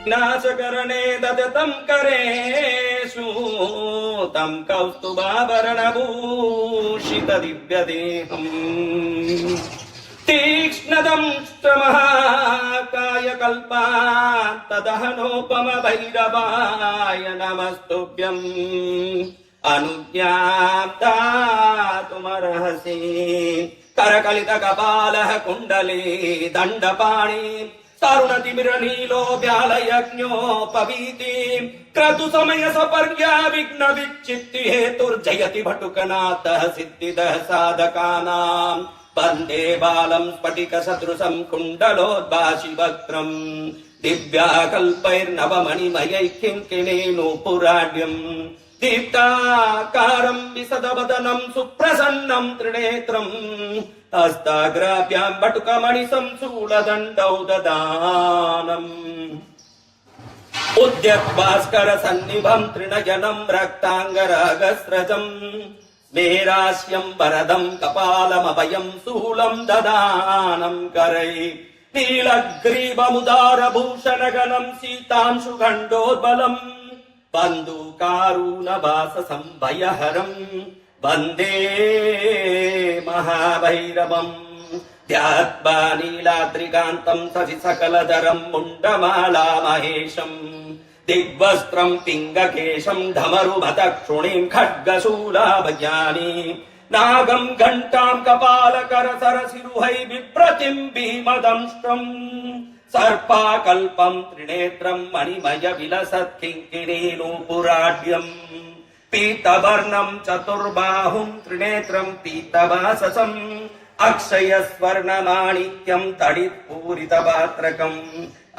विघ्नाशकरणे ददतं करेषु तं कौस्तुभाभरणभूषित दिव्यदेहम् तीक्ष्णदंष्ट्रमहाकाय कल्पान्तदहनोपम भैरवाय नमस्तुभ्यम् अनुज्ञां दातुमर्हसि करकलित कपालः कुण्डली दण्डपाणि तरुणतिमिरनीलो व्यालयज्ञोपवीति क्रतु समय सपर्या विघ्न विच्छित्ति हेतुर्जयति भटुकनाथः सिद्धिदः साधकानां वन्दे बालं स्फटिक सदृशं कुण्डलोद्भासिवक्त्रम् दिव्याकल्पैर्नवमणिमयैः किङ्किणीनूपुराढ्यम् दीप्ताकारं विशदवदनं सुप्रसन्नं त्रिनेत्रम् हस्ताग्राभ्यां बटुकमणिसंशूलदण्डौ ददानम् उद्यद्भास्कर सन्निभं तृणजनं रक्ताङ्गरागस्रजम् स्मेरास्यं वरदं कपालमभयं शूलं ददानं करै नीलग्रीवमुदारभूषणगणं सीतांशुखण्डोद्बलम् बन्धुकारुणवाससंभयहरम् वन्दे महाभैरवम् ध्यात्वा नीलाद्रिकान्तं शशि सकलधरं मुण्डमाला महेशम् दिग्वस्त्रं पिङ्गकेशं धमरुमतक्षुणीं खड्गशूलाभयानि नागं घण्टां कपालकरसरसिरुहै बिभ्रतिं भीमदंष्ट्रम् सर्पाकल्पं त्रिनेत्रं मणिमय विलसत् किङ्किणीनूपुराढ्यम् पीतवर्णं चतुर्बाहुं त्रिनेत्रं पीतवाससम् अक्षय स्वर्णमाणिक्यं तडित्पूरितपात्रकम्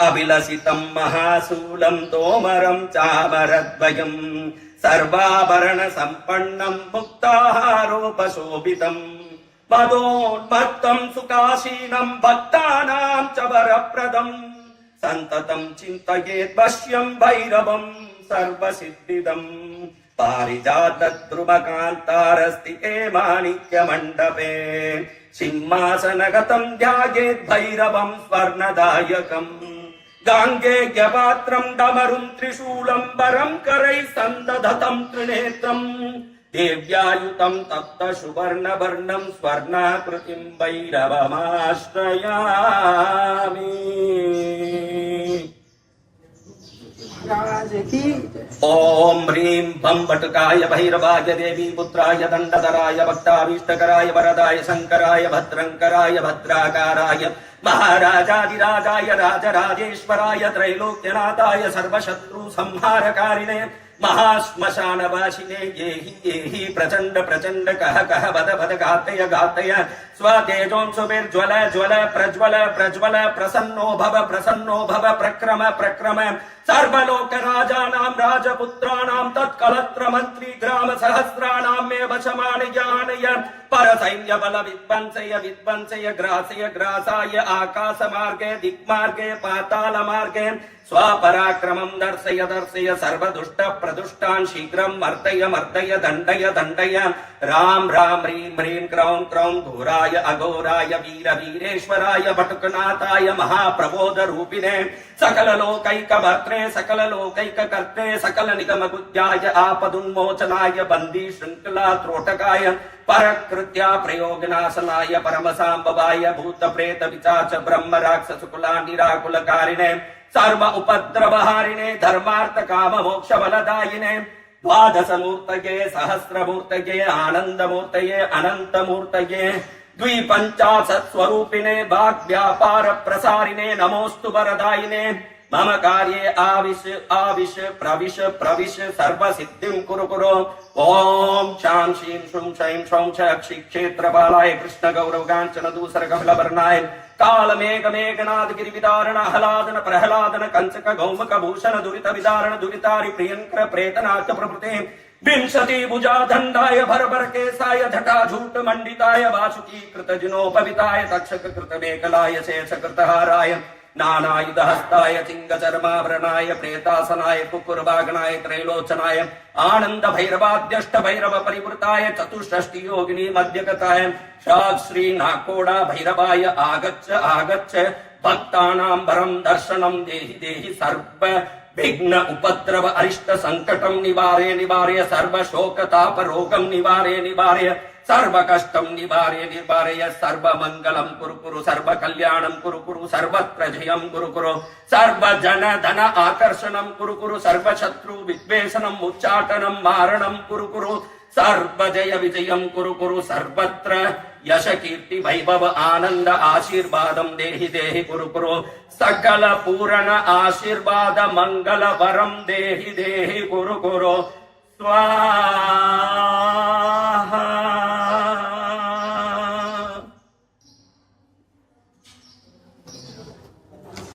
अभिलषितं महाशूलं तोमरं चामरद्वयम् सर्वाभरण सम्पन्नं मुक्ताहारोपशोभितम् मदोन्मत्तं सुकाशीनं भक्तानां च वरप्रदम् सन्ततं चिन्तयेत् पश्यं भैरवं सर्वसिद्धिदम् पारिजातद्रुमकान्तारस्थिते माणिक्यमण्डपे सिंहासनगतं ध्यायेत् भैरवं स्वर्णदायकम् गाङ्गेयपात्रं डमरुं त्रिशूलं वरं करैः सन्दधतं त्रिनेत्रम् देव्यायुतं तप्त सुवर्णवर्णं स्वर्णाकृतिं भैरवमाश्रयामि। ओम ह्रीं भं वटुकाय भैरवाय देवी पुत्राय दण्डधराय भक्ताभीष्टकराय वरदाय शंकराय भद्रंकराय भद्राकाराय महाराजाधिराजाय राजराजेश्वराय त्रैलोक्यनाथाय सर्वशत्रु संहारकारिणे महाश्मशानवासिने येहि प्रचंड प्रचंड कह कह बद बद घातय घातय स्वतेजोंसुभिर्ज्वल ज्वल प्रज्वल प्रज्वल प्रसन्नो भव प्रक्रम प्रक्रम सर्वलोक राजानां राजपुत्राणां तत्कलत्र मंत्री ग्राम सहस्राणां मे वशमान जानय परसैन्य बल विध्वंसय विध्वंसय ग्रासय ग्रासाय आकाश मार्गे दिक्मार्गे पाताल मार्गे स्वपराक्रमं दर्शय दर्शय सर्वदुष्ट प्रदुष्टान् शीघ्रं मर्दय मर्दय दण्डय दण्डय राम राम ह्रीं ह्रीं क्रौं क्रौं घोराय अघोराय वीर वीरेश्वराय भटुकनाथाय महाप्रबोध रूपिणे सकल लोकैकभर्त्रे सकल लोकैककर्त्रे सकल निगम गुह्याय आपदुन्मोचनाय बन्दी श्रृंखला त्रोटकाय परकृत्या प्रयोगनाशनाय परमसाम्भवाय भूत प्रेत पिशाच ब्रह्म राक्षस कुला निराकुलकारिणे सर्व उपद्रवहारिणे धर्मार्थ काम मोक्ष बलदायिने द्वादश मूर्तये सहस्रमूर्तये आनंदमूर्तये अनंतमूर्तये द्विपञ्चाशत् स्वरूपिणे वाग्व्यापार प्रसारिणे नमोस्तु वरदायिने मम कार्ये आविश आविश प्रविश प्रविश सर्व सिद्धिं कुरु कुरु। ओम शां शीं शूं शैं शौं छ क्षेत्रपालाय कृष्ण गौरव कांचन दूसर कमलवर्णाय काल मेघ मेघनाद गिरिविदारण आह्लादन प्रह्लादन कंचक गौमक भूषण दुरित विदारण दुरितारि प्रियंकर प्रेतनाथ प्रभृते विंशति भुजा दंडाय भर केसाय जटाझूट मंडिताय वासुकी कृत जिनोपविताय तक्षक कृत मेखलाय शेष कृतहाराय नानायुध हस्ताय चिंग चर्मावरणाय प्रेतासनाय कुकुरवागणाय त्रैलोचनाय आनंद भैरवाद्यष्ट भैरव परिवृताय चतुष्षष्टि योगिनी मध्यगताय श्री नाकोड़ा भैरवाय आगच्छ आगच्छ भक्तानां वरं दर्शनं देहि देहि सर्व विघ्न उपद्रव अरिष्ट संकटं निवारय निवारय सर्व शोक ताप रोगं निवारय निवारय सर्व कष्टं निवारय निवारय सर्व मंगलं कुरु कुरु सर्व कल्याणं कुरु कुरु सर्वत्र जयं कुरु कुरु सर्व जन धन आकर्षणं कुरु कुरु सर्व शत्रु विद्वेषणं उच्चाटनं मारणं कुरु कुरु सर्व जय विजयं कुरु कुरु सर्वत्र यश कीर्ति वैभव आनंद आशीर्वादं देहि देहि कुरु कुरु सकल पूर्ण आशीर्वाद मंगल वरं देहि देहि कुरु कुरु स्वाहा।